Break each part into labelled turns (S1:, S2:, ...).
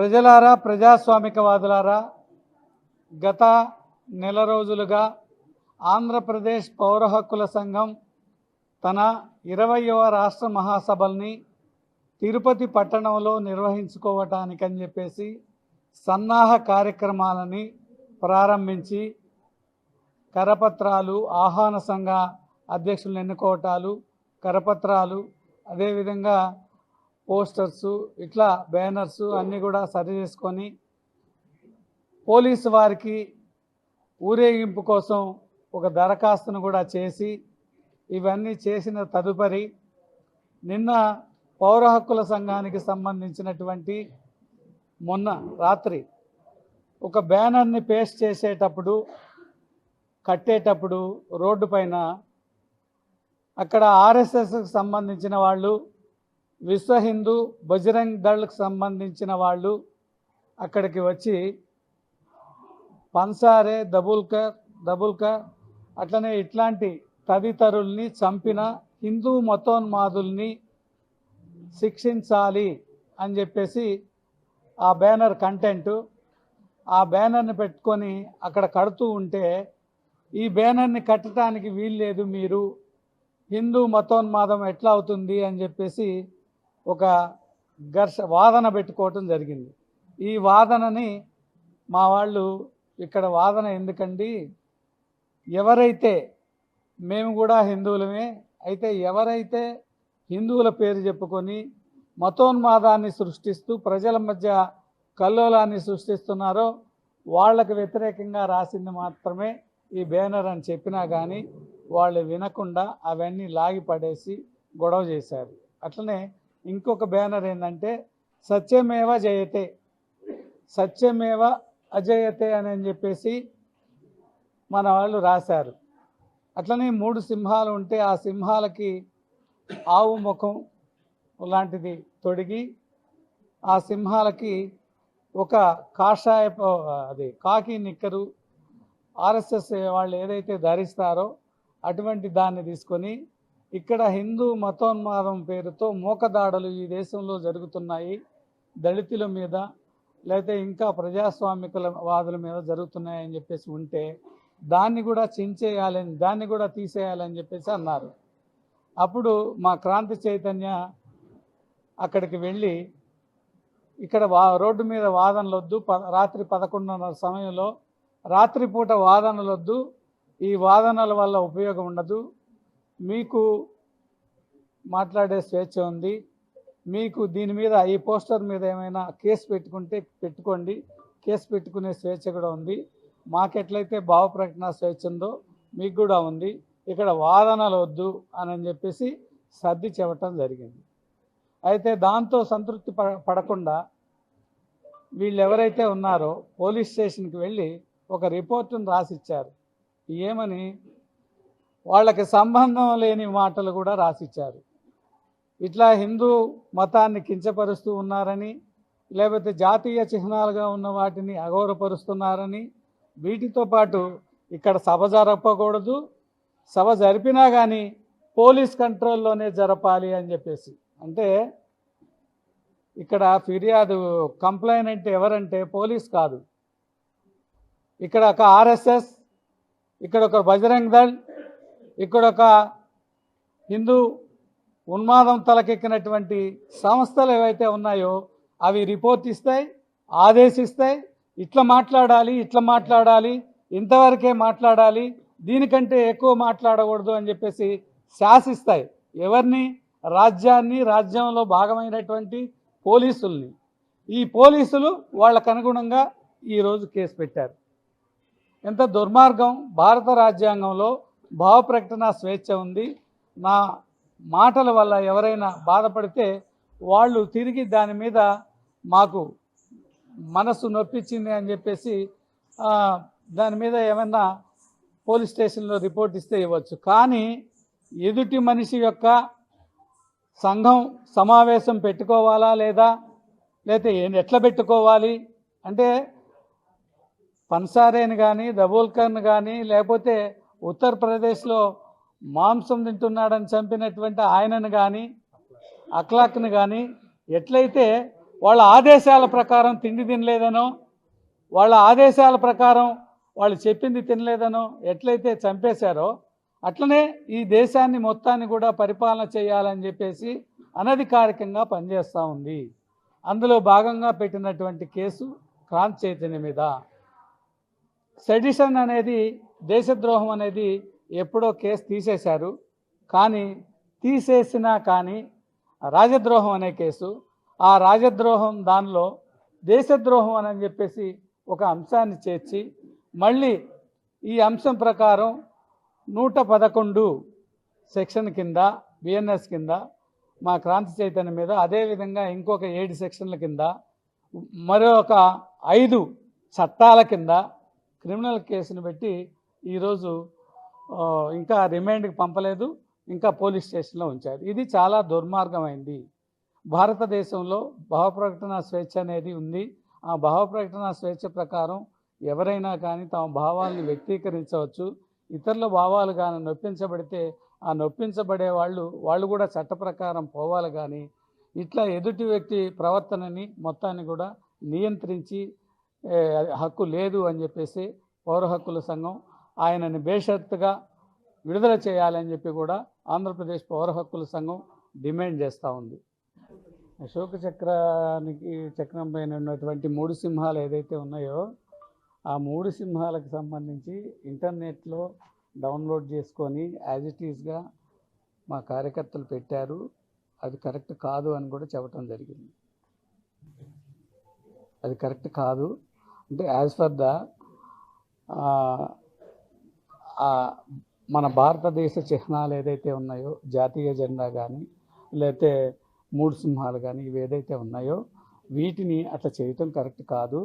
S1: ప్రజలారా, ప్రజాస్వామికవాదులారా, గత నెల రోజులుగా ఆంధ్రప్రదేశ్ పౌర హక్కుల సంఘం తన 20వ రాష్ట్ర మహాసభల్ని తిరుపతి పట్టణంలో నిర్వహించుకోవటానికని చెప్పేసి సన్నాహ కార్యక్రమాలని ప్రారంభించి కరపత్రాలు, ఆహ్వాన సంఘ అధ్యక్షులను ఎన్నుకోవటాలు, కరపత్రాలు, అదేవిధంగా పోస్టర్సు, ఇట్లా బ్యానర్సు అన్నీ కూడా సరి చేసుకొని పోలీసు వారికి ఊరేగింపు కోసం ఒక దరఖాస్తును కూడా చేసి ఇవన్నీ చేసిన తదుపరి నిన్న పౌర హక్కుల సంఘానికి సంబంధించినటువంటి మొన్న రాత్రి ఒక బ్యానర్ని పేస్ట్ చేసేటప్పుడు కట్టేటప్పుడు రోడ్డు పైన అక్కడ ఆర్ఎస్ఎస్కి సంబంధించిన వాళ్ళు, విశ్వ హిందూ బజరంగ్ దళ్కి సంబంధించిన వాళ్ళు అక్కడికి వచ్చి పన్సారే, దబుల్కర్ అట్లనే ఇట్లాంటి తదితరుల్ని చంపిన హిందూ మతోన్మాదుల్ని శిక్షించాలి అని చెప్పేసి ఆ బ్యానర్ కంటెంటు, ఆ బ్యానర్ని పెట్టుకొని అక్కడ కడుతూ ఉంటే ఈ బ్యానర్ని కట్టడానికి వీల్లేదు, మీరు హిందూ మతోన్మాదం ఎట్లా అవుతుంది అని చెప్పేసి ఒక వాదన పెట్టుకోవటం జరిగింది. ఈ వాదనని మా వాళ్ళు ఇక్కడ వాదన ఎందుకండి, ఎవరైతే మేము కూడా హిందువులమే, అయితే ఎవరైతే హిందువుల పేరు చెప్పుకొని మతోన్మాదాన్ని సృష్టిస్తూ ప్రజల మధ్య కల్లోలాన్ని సృష్టిస్తున్నారో వాళ్ళకు వ్యతిరేకంగా రాసింది మాత్రమే ఈ బ్యానర్ అని చెప్పినా కానీ వాళ్ళు వినకుండా అవన్నీ లాగిపడేసి గొడవ చేశారు. అట్లనే ఇంకొక బ్యానర్ ఏంటంటే సత్యమేవ జయతే, సత్యమేవ అజయతే అని చెప్పేసి మన వాళ్ళు రాశారు. అట్లనే 3 సింహాలు ఉంటే ఆ సింహాలకి ఆవు ముఖం లాంటిది తొడిగి ఆ సింహాలకి ఒక అది కాకి నిక్కరు ఆర్ఎస్ఎస్ వాళ్ళు ఏదైతే ధరిస్తారో అటువంటి దాన్ని తీసుకొని ఇక్కడ హిందూ మతోన్మాదం పేరుతో మూకదాడులు ఈ దేశంలో జరుగుతున్నాయి, దళితుల మీద లేకపోతే ఇంకా ప్రజాస్వామికుల వాదుల మీద జరుగుతున్నాయని చెప్పేసి ఉంటే దాన్ని కూడా చించేయాలని, దాన్ని కూడా తీసేయాలని చెప్పేసి అన్నారు. అప్పుడు మా క్రాంతి చైతన్య అక్కడికి వెళ్ళి ఇక్కడ రోడ్డు మీద వాదనలొద్దు, రాత్రి 11:30 సమయంలో రాత్రిపూట వాదనలొద్దు, ఈ వాదనల వల్ల ఉపయోగం ఉండదు, మీకు మాట్లాడే స్వేచ్ఛ ఉంది, మీకు దీని మీద ఈ పోస్టర్ మీద ఏమైనా కేసు పెట్టుకుంటే పెట్టుకోండి, కేసు పెట్టుకునే స్వేచ్ఛ కూడా ఉంది, మాకెట్లయితే భావ ప్రకటన స్వేచ్ఛ ఉందో మీకు కూడా ఉంది, ఇక్కడ వాదనలు వద్దు అని చెప్పేసి సర్ది చెప్పటం జరిగింది. అయితే దాంతో సంతృప్తి పడకుండా వీళ్ళు ఎవరైతే ఉన్నారో పోలీస్ స్టేషన్కి వెళ్ళి ఒక రిపోర్టును రాసిచ్చారు. ఏమని, వాళ్ళకి సంబంధం లేని మాటలు కూడా రాసిచ్చారు. ఇట్లా హిందూ మతాన్ని కించపరుస్తూ ఉన్నారని, లేకపోతే జాతీయ చిహ్నాలుగా ఉన్న వాటిని అగౌరవపరుస్తున్నారని, వీటితో పాటు ఇక్కడ సభ జరపకూడదు, సభ జరిపినా కానీ పోలీస్ కంట్రోల్లోనే జరపాలి అని చెప్పేసి. అంటే ఇక్కడ ఫిర్యాదు కంప్లైంట్ ఎవరంటే పోలీస్ కాదు, ఇక్కడ ఒక ఆర్ఎస్ఎస్, ఇక్కడ ఒక బజరంగ్ దళ్, ఇక్కడ ఒక హిందూ ఉన్మాదం తలకెక్కినటువంటి సంస్థలు ఏవైతే ఉన్నాయో అవి రిపోర్ట్ ఇస్తాయి, ఆదేశిస్తాయి, ఇట్లా మాట్లాడాలి, ఇట్లా మాట్లాడాలి, ఇంతవరకే మాట్లాడాలి, దీనికంటే ఎక్కువ మాట్లాడకూడదు అని చెప్పేసి శాసిస్తాయి. ఎవరిని? రాజ్యాన్ని, రాజ్యంలో భాగమైనటువంటి పోలీసుల్ని. ఈ పోలీసులు వాళ్ళకు అనుగుణంగా ఈరోజు కేసు పెట్టారు. ఎంత దుర్మార్గం! భారత రాజ్యాంగంలో భావ ప్రకటన స్వేచ్ఛ ఉంది. నా మాటల వల్ల ఎవరైనా బాధపడితే వాళ్ళు తిరిగి దాని మీద మాకు మనసు నొప్పించింది అని చెప్పేసి దాని మీద ఏమైనా పోలీస్ స్టేషన్లో రిపోర్ట్ ఇస్తే ఇవ్వచ్చు. కానీ ఎదుటి మనిషి యొక్క సంఘం సమావేశం పెట్టుకోవాలా లేదా, లేకపోతే ఎట్లా పెట్టుకోవాలి అంటే పన్సారేని కానీ, దబోల్కర్ని కానీ, లేకపోతే ఉత్తరప్రదేశ్లో మాంసం తింటున్నాడని చంపినటువంటి ఆయనను కానీ, అఖ్లాక్ని కానీ ఎట్లయితే వాళ్ళ ఆదేశాల ప్రకారం తిండి తినలేదనో, వాళ్ళ ఆదేశాల ప్రకారం వాళ్ళు చెప్పింది తినలేదనో ఎట్లయితే చంపేశారో అట్లనే ఈ దేశాన్ని మొత్తాన్ని కూడా పరిపాలన చేయాలని చెప్పేసి అనధికారికంగా పనిచేస్తూ ఉంది. అందులో భాగంగా పెట్టినటువంటి కేసు క్రాంతి చైతన్య మీద. సెడిషన్ అనేది, దేశద్రోహం అనేది ఎప్పుడో కేసు తీసేశారు. కానీ తీసేసినా కానీ రాజద్రోహం అనే కేసు, ఆ రాజద్రోహం దానిలో దేశద్రోహం అని చెప్పేసి ఒక అంశాన్ని చేర్చి మళ్ళీ ఈ అంశం ప్రకారం 111 సెక్షన్ కింద బిఎన్ఎస్ కింద మా క్రాంతి చైతన్య మీద, అదేవిధంగా ఇంకొక 7 సెక్షన్ల కింద, మరొక 5 చట్టాల కింద క్రిమినల్ కేసును పెట్టి ఈరోజు ఇంకా రిమాండ్కి పంపలేదు, ఇంకా పోలీస్ స్టేషన్లో ఉంచారు. ఇది చాలా దుర్మార్గమైంది. భారతదేశంలో భావప్రకటన స్వేచ్ఛ అనేది ఉంది. ఆ భావప్రకటన స్వేచ్ఛ ప్రకారం ఎవరైనా కానీ తమ భావాలను వ్యక్తీకరించవచ్చు. ఇతరుల భావాలు కానీ నొప్పించబడితే ఆ నొప్పించబడే వాళ్ళు కూడా చట్ట ప్రకారం పోవాలి. కానీ ఇట్లా ఎదుటి వ్యక్తి ప్రవర్తనని మొత్తాన్ని కూడా నియంత్రించి హక్కు లేదు అని చెప్పేసి పౌర హక్కుల సంఘం ఆయనని బేషరతుగా విడుదల చేయాలని చెప్పి కూడా ఆంధ్రప్రదేశ్ పౌర హక్కుల సంఘం డిమాండ్ చేస్తూ ఉంది. అశోక చక్రానికి చక్రం పైన ఉన్నటువంటి 3 సింహాలు ఏదైతే ఉన్నాయో ఆ 3 సింహాలకు సంబంధించి ఇంటర్నెట్లో డౌన్లోడ్ చేసుకొని యాజ్ ఇట్ ఈస్గా మా కార్యకర్తలు పెట్టారు. అది కరెక్ట్ కాదు అని కూడా చెప్పడం జరిగింది. అది కరెక్ట్ కాదు అంటే యాజ్ ఫర్ ద మన భారతదేశ చిహ్నాలు ఏదైతే ఉన్నాయో, జాతీయ జెండా కానీ లేకపోతే 3 సింహాలు కానీ ఇవి ఏదైతే ఉన్నాయో వీటిని అట్లా చేయటం కరెక్ట్ కాదు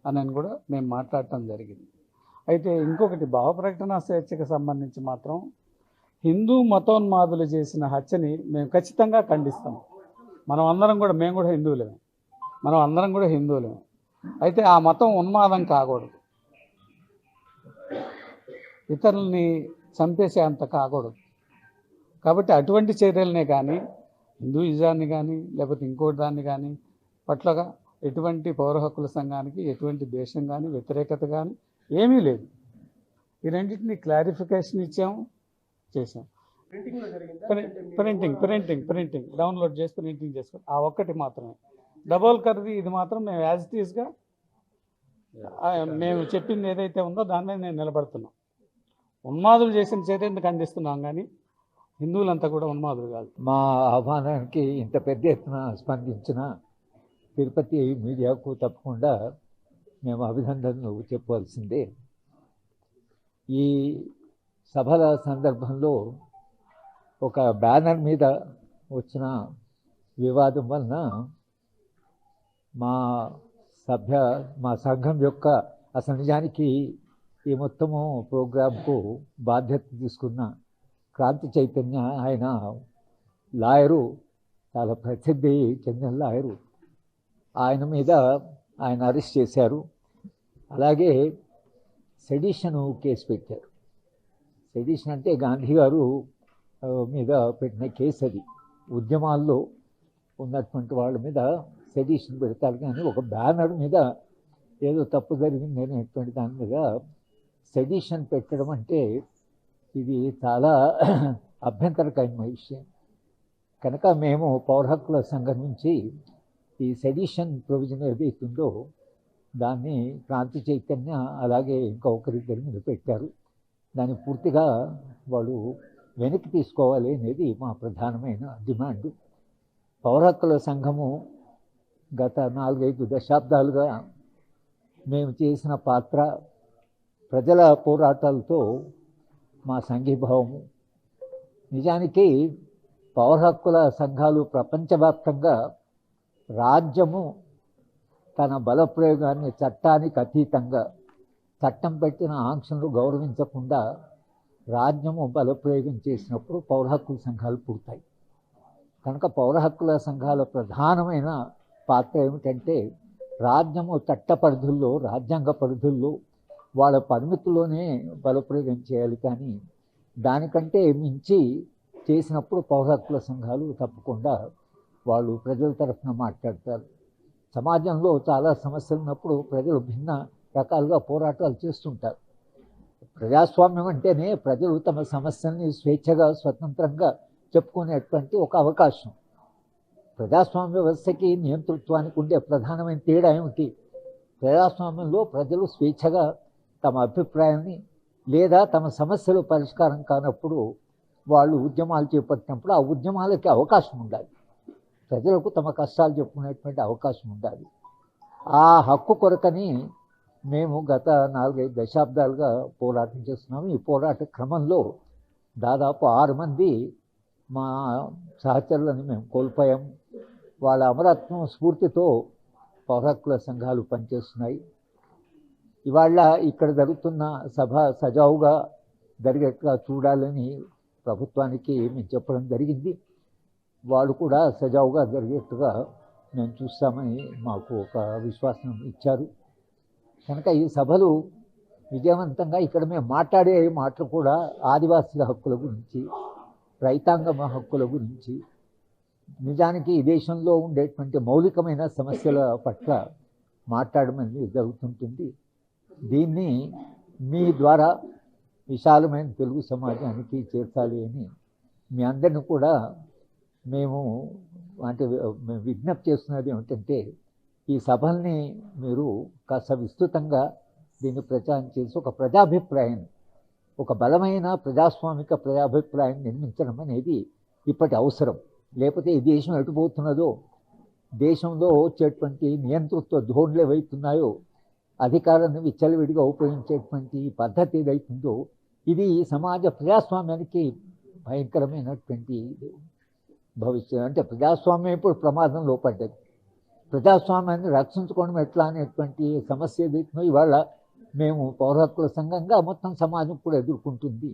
S1: అని కూడా మేము మాట్లాడటం జరిగింది. అయితే ఇంకొకటి, భావప్రకటన స్వేచ్ఛకు సంబంధించి మాత్రం హిందూ మతోన్మాదులు చేసిన హత్యని మేము ఖచ్చితంగా ఖండిస్తాం. మేము కూడా హిందువులమే. అయితే ఆ మతం ఉన్మాదం కాకూడదు, ఇతరులని చంపేసే అంత కాకూడదు. కాబట్టి అటువంటి చర్యలనే కానీ హిందూయిజాన్ని కానీ లేకపోతే ఇంకోటి దాన్ని కానీ పట్లగా ఎటువంటి పౌర హక్కుల సంఘానికి ఎటువంటి దేశం కానీ వ్యతిరేకత కానీ ఏమీ లేదు. ఈ రెండింటిని క్లారిఫికేషన్ చేసాం. ప్రింటింగ్ డౌన్లోడ్ చేసి ప్రింటింగ్ చేసుకోండి. ఆ ఒక్కటి మాత్రమే దబోల్కర్ది. ఇది మాత్రం మేము యాజ్ ఇట్ ఈస్గా మేము చెప్పింది ఏదైతే ఉందో దాని మీద నేను నిలబడుతున్నాం. ఉన్మాదులు చేసిన చర్యను ఖండిస్తున్నాం కానీ హిందువులంతా కూడా ఉన్మాదులు కాదు.
S2: మా ఆహ్వానానికి ఇంత పెద్ద ఎత్తున స్పందించిన తిరుపతి మీడియాకు తప్పకుండా మేము అభినందనలు చెప్పవలసిందే. ఈ సభల సందర్భంలో ఒక బ్యానర్ మీద వచ్చిన వివాదం వలన మా సంఘం యొక్క అసలు నిజానికి ఈ మొత్తము ప్రోగ్రాంకు బాధ్యత తీసుకున్న క్రాంతి చైతన్య ఆయన లాయరు, చాలా ప్రసిద్ధి చెందిన లాయరు. ఆయన మీద ఆయన అరెస్ట్ చేశారు. అలాగే సెడిషను కేసు పెట్టారు. సెడిషన్ అంటే గాంధీ గారు మీద పెట్టిన కేసు. అది ఉద్యమాల్లో ఉన్నటువంటి వాళ్ళ మీద సెడిషన్ పెడతారు. కానీ ఒక బ్యానర్ మీద ఏదో తప్పు జరిగింది అనేటువంటి దాని మీద సెడిషన్ పెట్టడం అంటే ఇది చాలా అభ్యంతరకరమైన విషయం. కనుక మేము పౌర హక్కుల సంఘం నుంచి ఈ సెడిషన్ ప్రొవిజన్ ఏదైతుందో దాన్ని క్రాంతి చైతన్య అలాగే ఇంకొకరిద్దరి మీద పెట్టారు. దాన్ని పూర్తిగా వాళ్ళు వెనక్కి తీసుకోవాలి అనేది మా ప్రధానమైన డిమాండ్. పౌర హక్కుల సంఘము గత 4-5 దశాబ్దాలుగా మేము చేసిన పాత్ర, ప్రజల పోరాటాలతో మా సంఘీభావము. నిజానికి పౌర హక్కుల సంఘాలు ప్రపంచవ్యాప్తంగా రాజ్యము తన బలప్రయోగాన్ని చట్టానికి అతీతంగా, చట్టం పెట్టిన ఆంక్షలు గౌరవించకుండా రాజ్యము బలప్రయోగం చేసినప్పుడు పౌర హక్కుల సంఘాలు పుడతాయి. కనుక పౌర హక్కుల సంఘాల ప్రధానమైన పాత్ర ఏమిటంటే రాజ్యము చట్ట పరిధుల్లో, రాజ్యాంగ పరిధుల్లో వాళ్ళ పరిమితుల్లోనే బలప్రయోగం చేయాలి. కానీ దానికంటే మించి చేసినప్పుడు పౌర హక్కుల సంఘాలు తప్పకుండా వాళ్ళు ప్రజల తరఫున మాట్లాడతారు. సమాజంలో చాలా సమస్యలు ఉన్నప్పుడు ప్రజలు భిన్న రకాలుగా పోరాటాలు చేస్తుంటారు. ప్రజాస్వామ్యం అంటేనే ప్రజలు తమ సమస్యల్ని స్వేచ్ఛగా స్వతంత్రంగా చెప్పుకునేటువంటి ఒక అవకాశం. ప్రజాస్వామ్య వ్యవస్థకి నియంతృత్వానికి ఉండే ప్రధానమైన తేడా ఏమిటి? ప్రజాస్వామ్యంలో ప్రజలు స్వేచ్ఛగా తమ అభిప్రాయాన్ని లేదా తమ సమస్యలు పరిష్కారం కానప్పుడు వాళ్ళు ఉద్యమాలు చేపట్టినప్పుడు ఆ ఉద్యమాలకి అవకాశం ఉండాలి. ప్రజలకు తమ కష్టాలు చెప్పుకునేటువంటి అవకాశం ఉండాలి. ఆ హక్కు కొరకని మేము గత 4-5 దశాబ్దాలుగా పోరాటం చేస్తున్నాము. ఈ పోరాట క్రమంలో దాదాపు 6 మంది మా సహచరులను మేము కోల్పోయాము. వాళ్ళ అమరత్వం స్ఫూర్తితో పౌర హక్కుల సంఘాలు పనిచేస్తున్నాయి. ఇవాళ ఇక్కడ జరుగుతున్న సభ సజావుగా జరిగేట్టుగా చూడాలని ప్రభుత్వానికి మేము చెప్పడం జరిగింది. వాళ్ళు కూడా సజావుగా జరిగేట్టుగా మేము చూస్తామని మాకు ఒక విశ్వాసం ఇచ్చారు. కనుక ఈ సభలు విజయవంతంగా ఇక్కడ మేము మాట్లాడే మాటలు కూడా ఆదివాసీల హక్కుల గురించి, రైతాంగ హక్కుల గురించి, నిజానికి ఈ దేశంలో ఉండేటువంటి మౌలికమైన సమస్యల పట్ల మాట్లాడమని జరుగుతుంటుంది. దీన్ని మీ ద్వారా విశాలమైన తెలుగు సమాజానికి చేర్చాలి అని మీ అందరిని కూడా మేము విజ్ఞప్తి చేస్తున్నది ఏమిటంటే, ఈ సభల్ని మీరు కాస్త విస్తృతంగా దీన్ని ప్రచారం చేసి ఒక ప్రజాభిప్రాయాన్ని, ఒక బలమైన ప్రజాస్వామిక ప్రజాభిప్రాయాన్ని నిర్మించడం అనేది ఇప్పటి అవసరం. లేకపోతే ఈ దేశం ఎటుపోతున్నదో, దేశంలో వచ్చేటువంటి నియంతృత్వ ధోరణులు ఏవైతున్నాయో, అధికారాన్ని విచ్చలవిడిగా ఉపయోగించేటువంటి పద్ధతి ఏదైతుందో, ఇది సమాజ ప్రజాస్వామ్యానికి భయంకరమైనటువంటి భవిష్యత్. అంటే ప్రజాస్వామ్యం ఇప్పుడు ప్రమాదంలో పడ్డది. ప్రజాస్వామ్యాన్ని రక్షించుకోవడం ఎట్లా అనేటువంటి సమస్య ఏదైతుందో ఇవాళ మేము పౌర హక్కుల సంఘంగా మొత్తం సమాజం కూడా ఎదుర్కొంటుంది.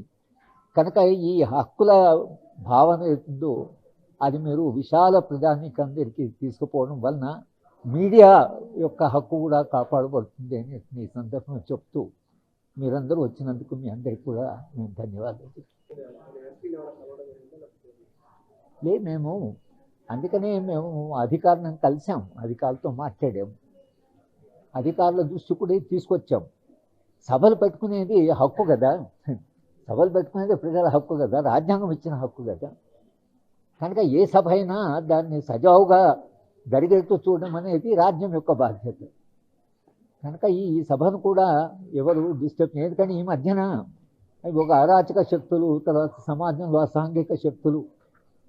S2: కనుక ఈ హక్కుల భావన ఏతుందో అది మీరు విశాల ప్రజానీకందరికీ తీసుకుపోవడం వలన మీడియా యొక్క హక్కు కూడా కాపాడబడుతుంది అని ఈ సందర్భంగా చెప్తూ మీరందరూ వచ్చినందుకు మీ అందరికీ కూడా మేము ధన్యవాదాలు. మేము అందుకనే మేము అధికారులను కలిసాం, అధికారులతో మాట్లాడాము, అధికారుల దృష్టి కూడా తీసుకొచ్చాం. సభలు పెట్టుకునేది హక్కు కదా, సభలు పెట్టుకునేది ప్రజల హక్కు కదా, రాజ్యాంగం ఇచ్చిన హక్కు కదా. కనుక ఏ సభ అయినా దాన్ని సజావుగా జరిగేట్టు చూడడం అనేది రాజ్యం యొక్క బాధ్యత. కనుక ఈ సభను కూడా ఎవరు డిస్టర్బ్, ఎందుకని ఈ మధ్యన ఒక అరాచక శక్తులు, తర్వాత సమాజంలో అసాంఘిక శక్తులు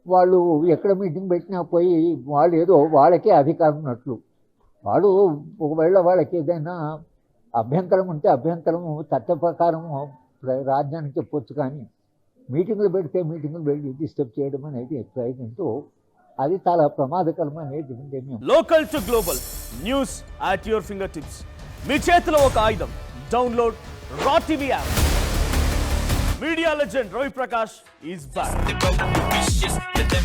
S2: వాళ్ళు ఎక్కడ మీటింగ్ పెట్టినా పోయి వాళ్ళు ఏదో వాళ్ళకే అధికారం ఉన్నట్లు, వాడు ఒకవేళ వాళ్ళకి ఏదైనా అభ్యంతరం ఉంటే అభ్యంతరము చట్ట ప్రకారము రాజ్యానికి చెప్పొచ్చు, కానీ మీటింగులు పెడితే మీటింగులు పెట్టి డిస్టర్బ్ చేయడం అనేది ప్రయత్నంతో అది చాలా ప్రమాదకరం అనేది.
S3: Local to global news at your fingertips, మీ చేతిలో ఒక ఆయుధం. Download raw TV app. Media legend Ravi Prakash is back.